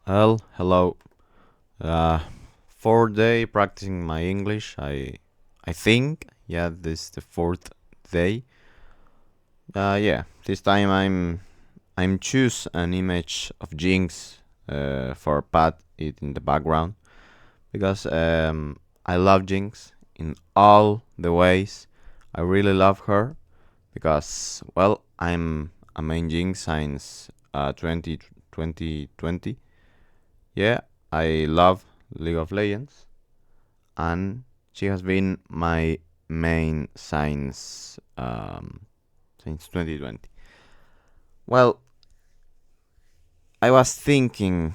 Well, hello. Uh, 4 day practicing my English. I think this is the fourth day. Yeah, this time I'm choose an image of Jinx for Pat it in the background because I love Jinx in all the ways. I really love her because I'm a main Jinx since 2020. Yeah, I love League of Legends, and she has been my main since 2020. Well, I was thinking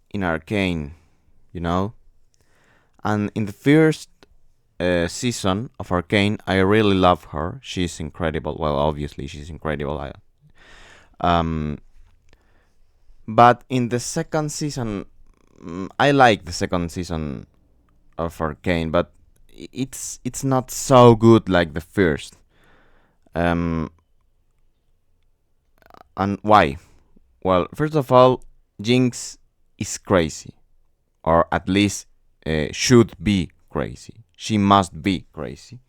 in Arcane, you know, and in the first season of Arcane, I really love her. She's incredible. Well, obviously she's incredible. Um, but in the second season, I like the second season of Arcane, but it's not so good like the first. Um, and why? Well, first of all, Jinx is crazy, or at least should be crazy. She must be crazy.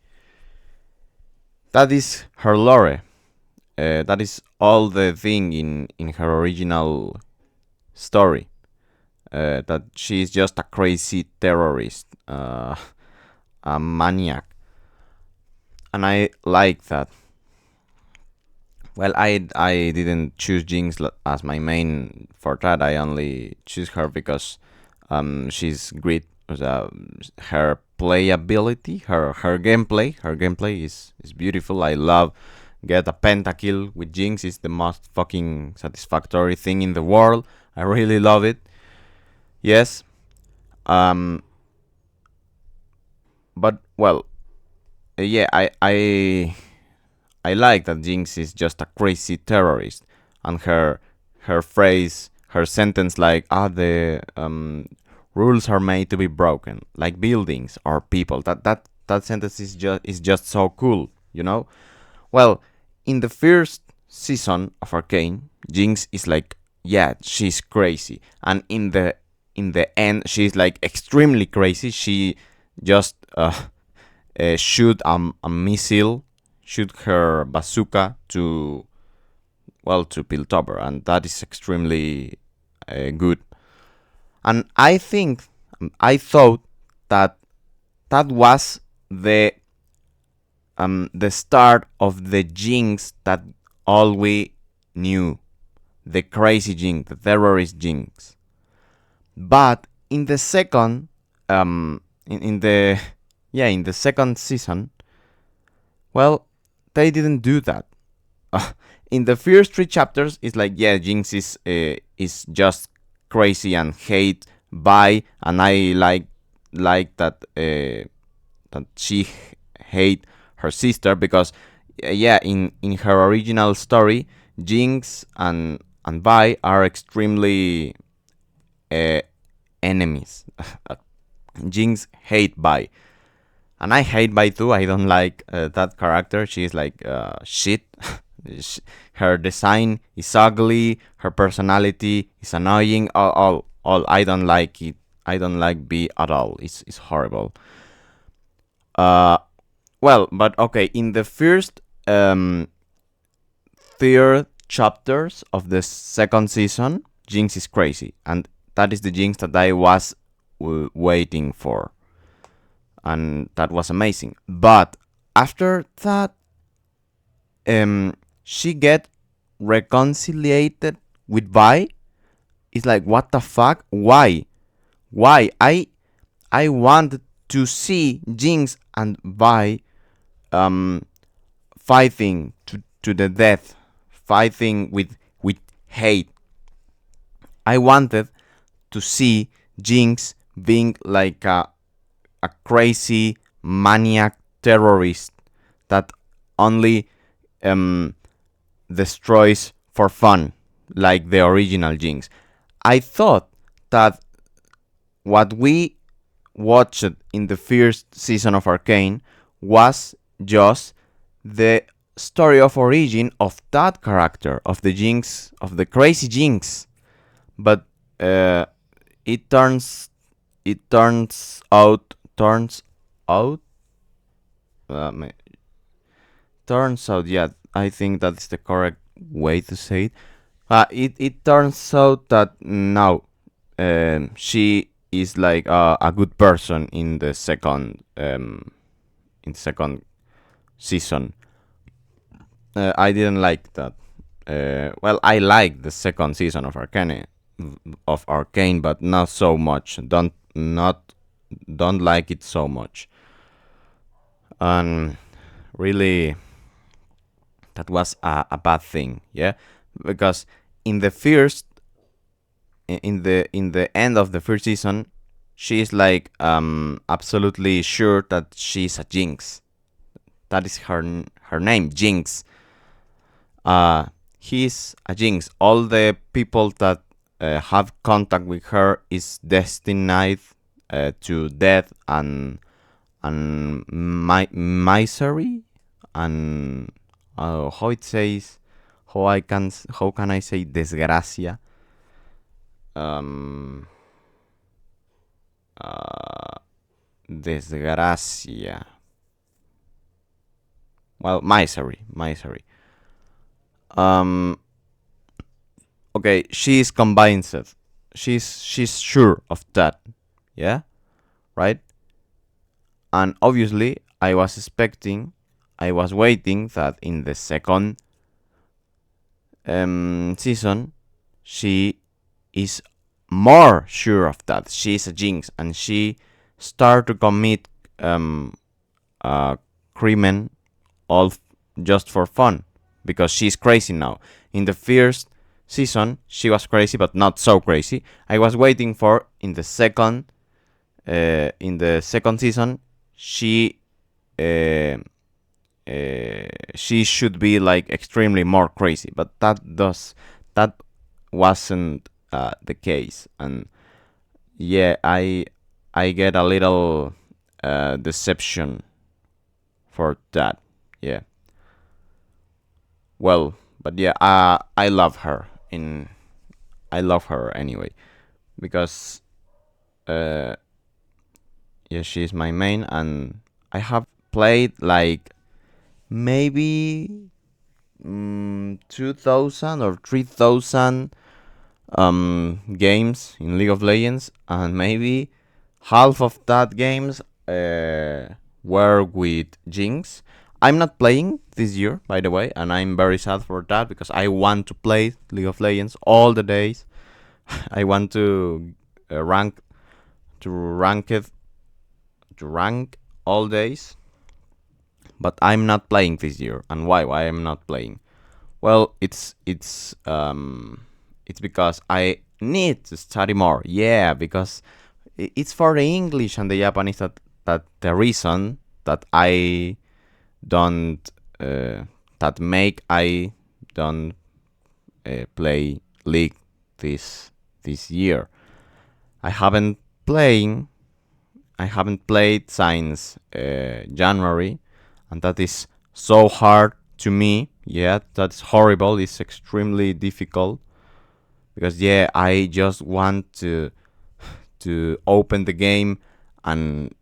That is her lore. That is all the thing in her original story. That she is just a crazy terrorist, a maniac, and I like that. Well, I didn't choose Jinx as my main for that. I only choose her because she's great. Her playability, her gameplay is beautiful. I love get a pentakill with Jinx is the most fucking satisfactory thing in the world. I really love it. Yes. Um. But yeah. I like that Jinx is just a crazy terrorist, and her phrase, her sentence like the rules are made to be broken, like buildings or people. That sentence is just so cool, you know. Well, in the first season of Arcane, Jinx is like, yeah, she's crazy, and in the end, she's like extremely crazy. She just shoot a missile, shoot her bazooka to Piltover, and that is extremely good. And I thought that that was the start of the Jinx that all we knew, the crazy Jinx, the terrorist Jinx. But in the second, in the in the second season, well, they didn't do that. In the first three chapters, it's like, yeah, Jinx is just crazy and hate by, and I like that she hate her sister because yeah, in her original story, Jinx and Vi are extremely uh, enemies. Jinx hate Vi, and I hate Vi too. I don't like that character. She's like shit. Her design is ugly. Her personality is annoying. All. I don't like it. I don't like Vi at all. It's horrible. Uh, but okay. In the first third chapters of the second season, Jinx is crazy, and that is the Jinx that I was waiting for, and that was amazing. But after that, she get reconciliated with Vi. It's like, what the fuck? Why? Why? I want to see Jinx and Vi fighting to the death, fighting with hate. I wanted to see Jinx being like a crazy maniac terrorist that only um, destroys for fun, like the original Jinx. I thought that what we watched in the first season of Arcane was just the story of origin of that character, of the Jinx, of the crazy Jinx. But uh, it turns it turns out uh, ma- turns out, yeah, I think that's the correct way to say it. It turns out that now she is like a good person in the second season. I didn't like that. Well, I like the second season of Arcane, but not so much. Don't like it so much. And really, that was a bad thing. Yeah, because in the first in the end of the first season, she's like absolutely sure that she's a Jinx. That is her name, Jinx. Uh, he's a Jinx. All the people that have contact with her is destined to death and misery and how it says how can I say desgracia um desgracia, well, misery. um okay, she's convinced, she's sure of that, yeah, right. And obviously I was waiting that in the second season she is more sure of that she's a Jinx and she start to commit um crime all just for fun because she's crazy now. In the first season she was crazy but not so crazy. I was waiting for in the second season she uh, she should be like extremely more crazy, but that wasn't the case. And yeah, I get a little deception for that. Yeah, well, but yeah, I love her anyway because uh yeah, she's my main, and I have played like maybe 2000 or 3000 games in League of Legends, and maybe half of that games were with Jinx. I'm not playing this year, by the way, and I'm very sad for that because I want to play League of Legends all the days. I want to rank to rank it to rank all days, but I'm not playing this year. And why? Why I'm not playing? Well, it's because I need to study more. Yeah, because it's for the English and the Japanese that the reason that I don't that make I don't play League this year. I haven't playing I haven't played since January, and that is so hard to me. Yeah, that's horrible. It's extremely difficult because yeah, I just want to open the game and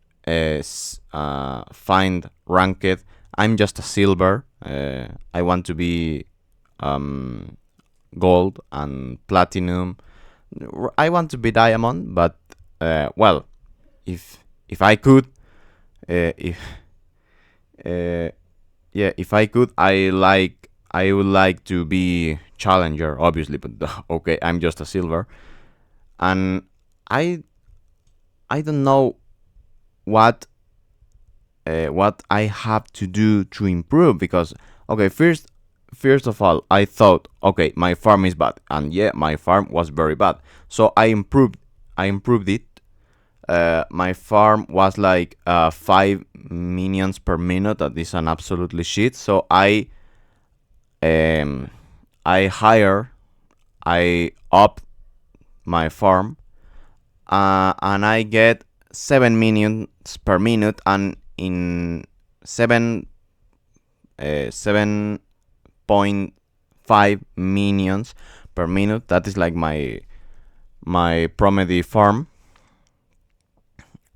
find ranked. I'm just a silver. I want to be um, gold and platinum. I want to be diamond, but well, if if I could, if yeah, if I could, I would like to be challenger, obviously, but okay, I'm just a silver, and I I don't know what what I have to do to improve because okay, first of all, I thought okay, my farm is bad, and yeah, my farm was very bad, so I improved it. My farm was like 5 minions per minute. That is an absolutely shit. So um I hire I up my farm and I get 7 minions per minute, and in 7.5 minions per minute. That is like my Promedy farm,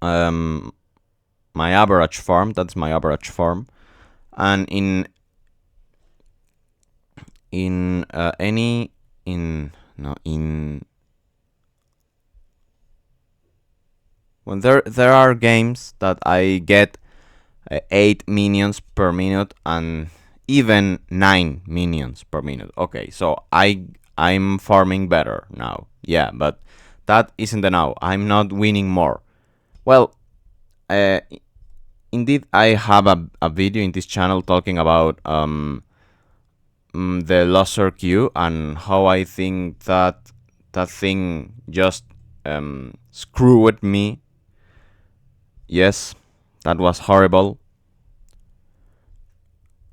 my average farm. That's my average farm, and in any in no in when there are games that I get 8 minions per minute and even 9 minions per minute. Okay, so I'm farming better now. Yeah, but that isn't enough. I'm not winning more. Well, uh, indeed, I have a video in this channel talking about the loser queue and how I think that thing just screwed me. Yes, that was horrible.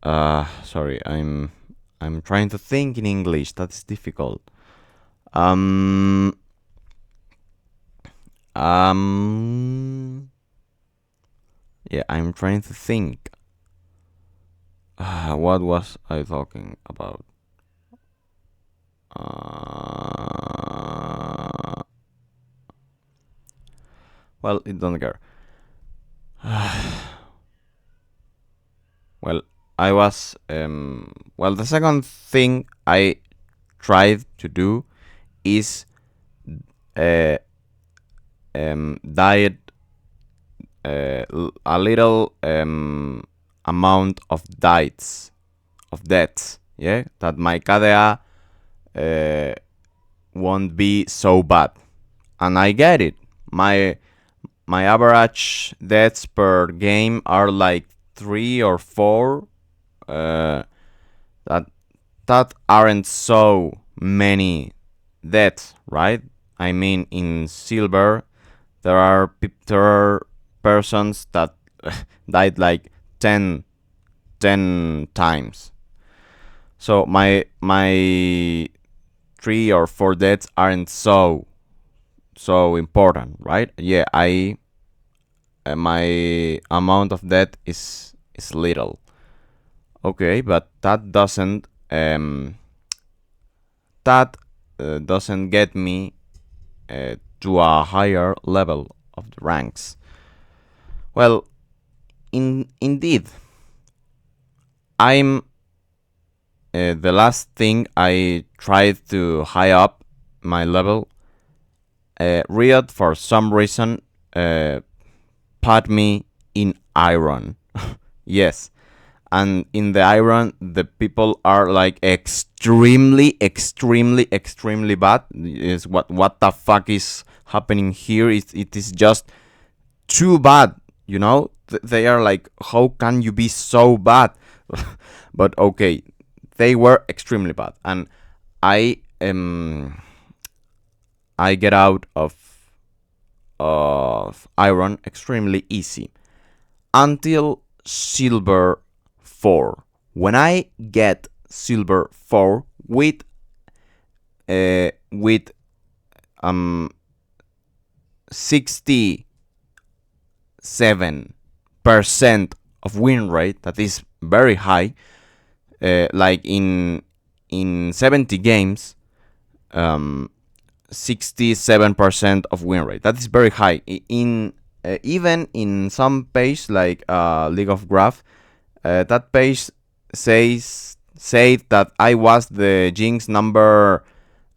Sorry, I'm trying to think in English. That's difficult. Um, yeah, I'm trying to think. What was I talking about? Well, it don't care. Well, I was well. The second thing I tried to do is uh, diet a little amount of deaths. Yeah, that my KDA won't be so bad, and I get it. My average deaths per game are like 3 or 4. That aren't so many deaths, right? I mean, in silver, there are persons that died like 10 times. So my 3 or 4 deaths aren't so important, right? Yeah, I my amount of death is little. Okay, but that doesn't get me to a higher level of the ranks. Well, indeed, I'm the last thing I tried to high up my level. Riot, for some reason, put me in iron. Yes, and in the iron, the people are like extremely bad. Is what the fuck is happening here? It is just too bad. You know, they are like, how can you be so bad? But okay, they were extremely bad, and I I get out of iron extremely easy until silver 4. When I get silver 4 with 67% of win rate, that is very high. Like in 70 games, 67% of win rate. That is very high. In even in some page like League of Graph, that page said that I was the Jinx number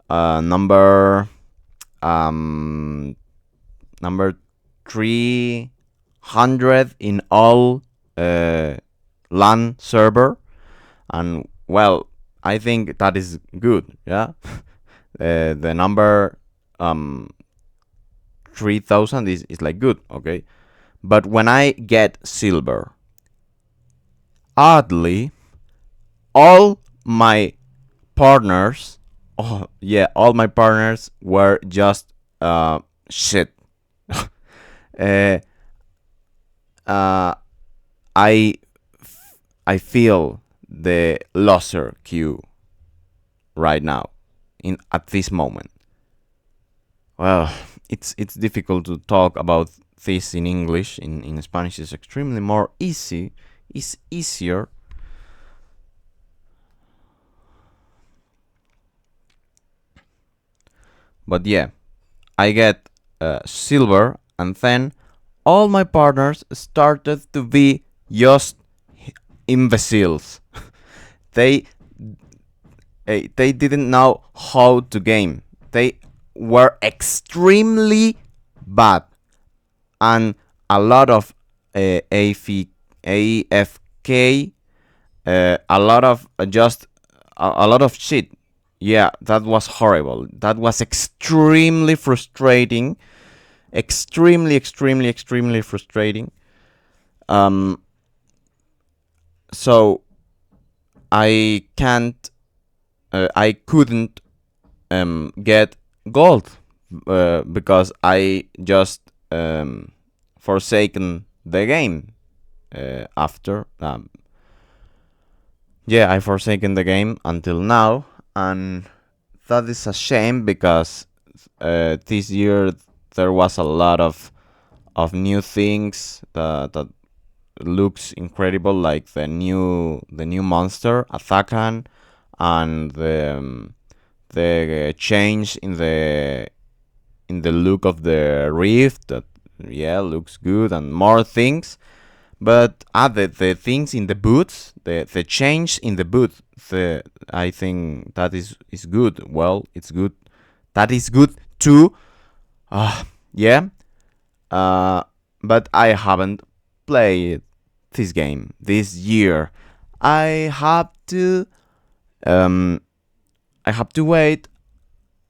300 in all LAN server, and well, I think that is good. Yeah, the number 3000 is like good. Okay, but when I get silver, oddly, all my partners, all my partners were just shit. uh, uh, I I feel the loser queue right now at this moment. Well, it's difficult to talk about this in English. In Spanish, it's extremely more easy. It's easier. But yeah, I get silver, and then all my partners started to be just imbeciles. they they didn't know how to game. They were extremely bad, and a lot of AFK, a lot of just a lot of shit. Yeah, that was horrible. That was extremely frustrating. Extremely frustrating. Um, so I couldn't get gold because I just forsaken the game after. Yeah, I forsaken the game until now, and that is a shame because this year there was a lot of new things that looks incredible, like the new monster Athakan, and the change in the look of the rift that, yeah, looks good, and more things. But the things in the boots, the change in the boot, I think that is good. Well, it's good. That is good too. Yeah. Uh, but I haven't played this game this year. I have to um I have to wait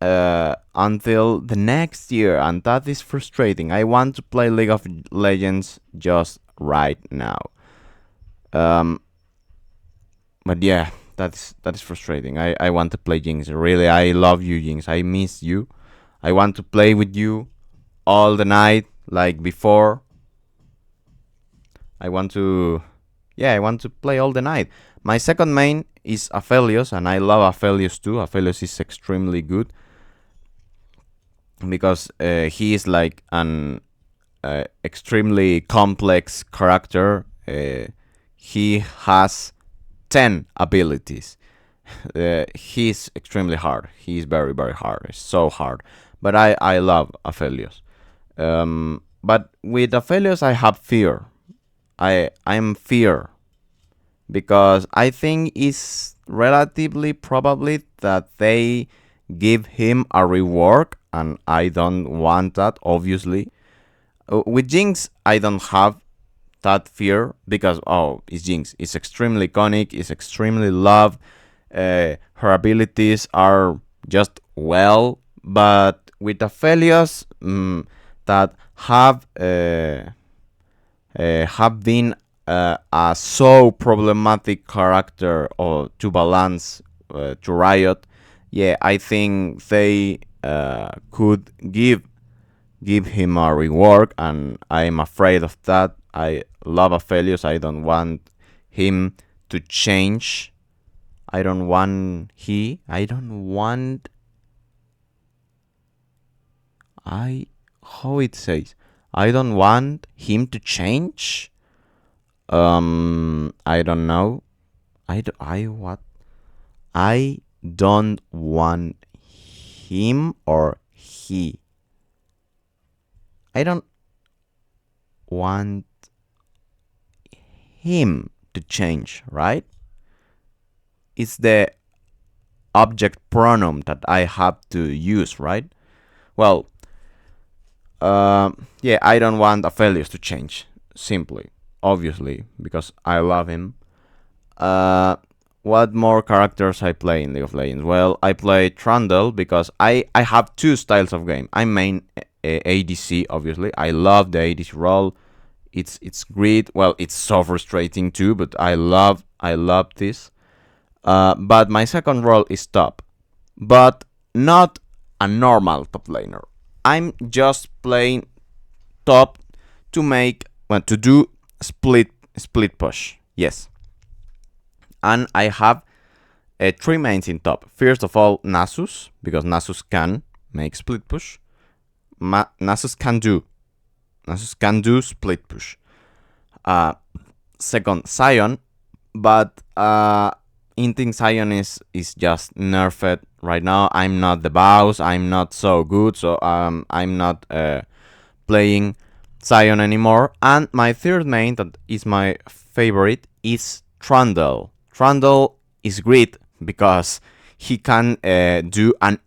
until the next year, and that is frustrating. I want to play League of Legends just right now. Um, but yeah, that is frustrating. I want to play Jinx. Really, I love you, Jinx. I miss you. I want to play with you all the night, like before. I want to, yeah, I want to play all the night. My second main is Aphelios, and I love Aphelios too. Aphelios is extremely good because he is like an extremely complex character. He has 10 abilities. He's extremely hard. He's very, very hard. It's so hard. But I love Aphelios. But with Aphelios, I have fear. I'm fear because I think it's relatively probably that they give him a reward, and I don't want that, obviously. With Jinx, I don't have that fear because, oh, it's Jinx. It's extremely iconic. It's extremely loved. Her abilities are just well, but with Aphelios, that have been a so problematic character or to balance to Riot. Yeah, I think they could give him a reward, and I'm afraid of that. I love Aphelios. I don't want him to change. I don't want I don't want I how it says. I don't want him to change. I don't know. I what? I don't want him or he. I don't want him to change, right? It's the object pronoun that I have to use, right? Well, yeah, I don't want Aphelios to change, simply, obviously, because I love him. What more characters I play in League of Legends? Well, I play Trundle because I have two styles of game. I main ADC, obviously. I love the ADC role. It's great. Well, it's so frustrating too, but I love this. But my second role is top, but not a normal top laner. I'm just playing top to make, well, to do split push. Yes, and I have three mains in top. First of all, Nasus, because Nasus can make split push. Nasus can do split push. Second, Sion, but Inting Sion is just nerfed right now I'm not the boss. I'm not so good, so I'm not playing Zion anymore. And my third main, that is my favorite, is Trundle. Trundle is great because he can do an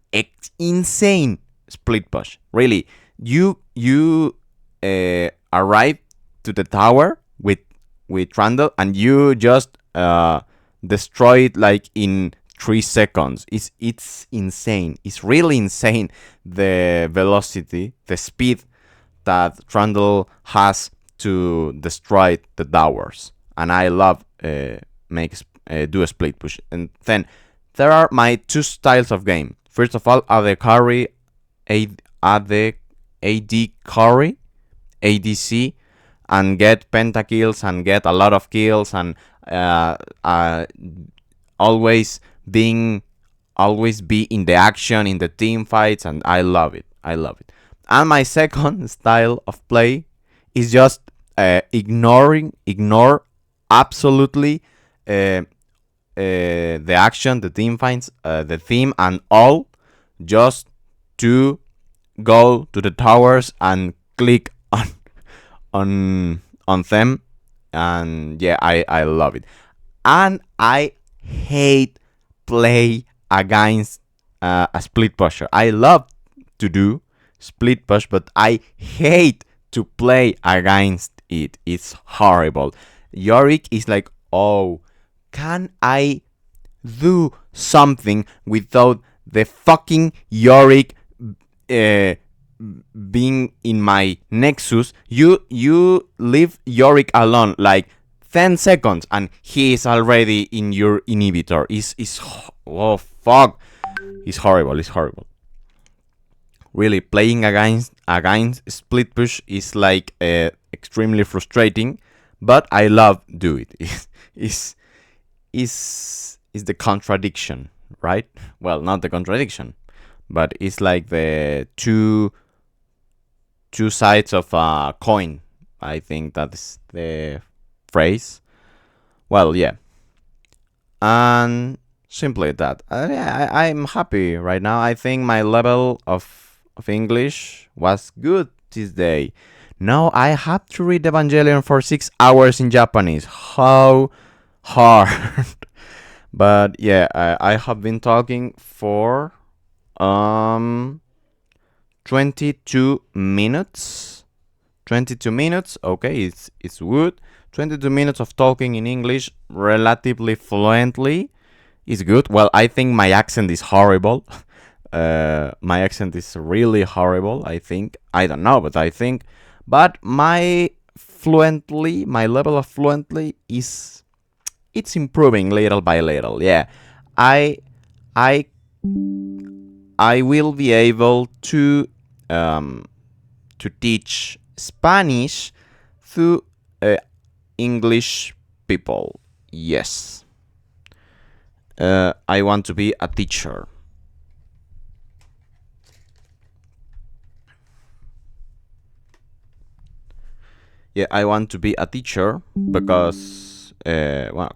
insane split push. Really, you arrive to the tower with Trundle and you just destroy it like in 3 seconds. It's insane. It's really insane, the velocity, the speed that Trundle has to destroy the towers, and I love do a split push. And then there are my two styles of game. First of all, AD carry, AD carry, ADC, and get pentakills and get a lot of kills and uh, uh, always being always be in the action in the team fights, and I love it. I love it. And my second style of play is just ignore absolutely the action, the team fights, the theme, and all, just to go to the towers and click on them. And yeah, I love it. And I hate play against a split pusher. I love to do split push, but I hate to play against it. It's horrible. Yorick is like, oh, can I do something without the fucking Yorick uh, being in my Nexus? You leave Yorick alone like 10 seconds and he is already in your inhibitor. Is oh fuck. It's horrible. It's horrible. Really, playing against split push is like extremely frustrating, but I love do it. Is is the contradiction, right? Well, not the contradiction, but it's like the two sides of a coin. I think that's the phrase. Well, yeah, and simply that. I'm happy right now. I think my level of English was good this day. Now I have to read Evangelion for 6 hours in Japanese. How hard. But yeah, I have been talking for 22 minutes. 22 minutes. Okay, it's good. 22 minutes of talking in English relatively fluently is good. Well, I think my accent is horrible. My accent is really horrible, I think. I don't know, but I think. But my level of fluently is, it's improving little by little. Yeah, I I I will be able to teach Spanish to English people. Yes, I want to be a teacher. Yeah, I want to be a teacher because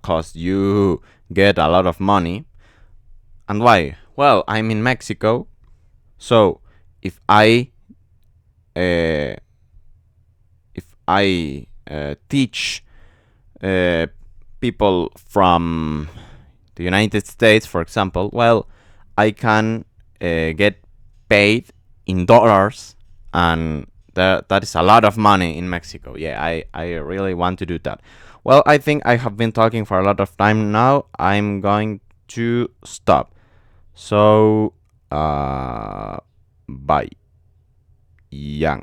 cause you get a lot of money. And why? Well, I'm in Mexico, so if I uh, teach uh, people from the United States, for example, well, I can get paid in dollars, and that is a lot of money in Mexico. Yeah, I really want to do that. Well, I think I have been talking for a lot of time now. I'm going to stop. So, bye. Yang.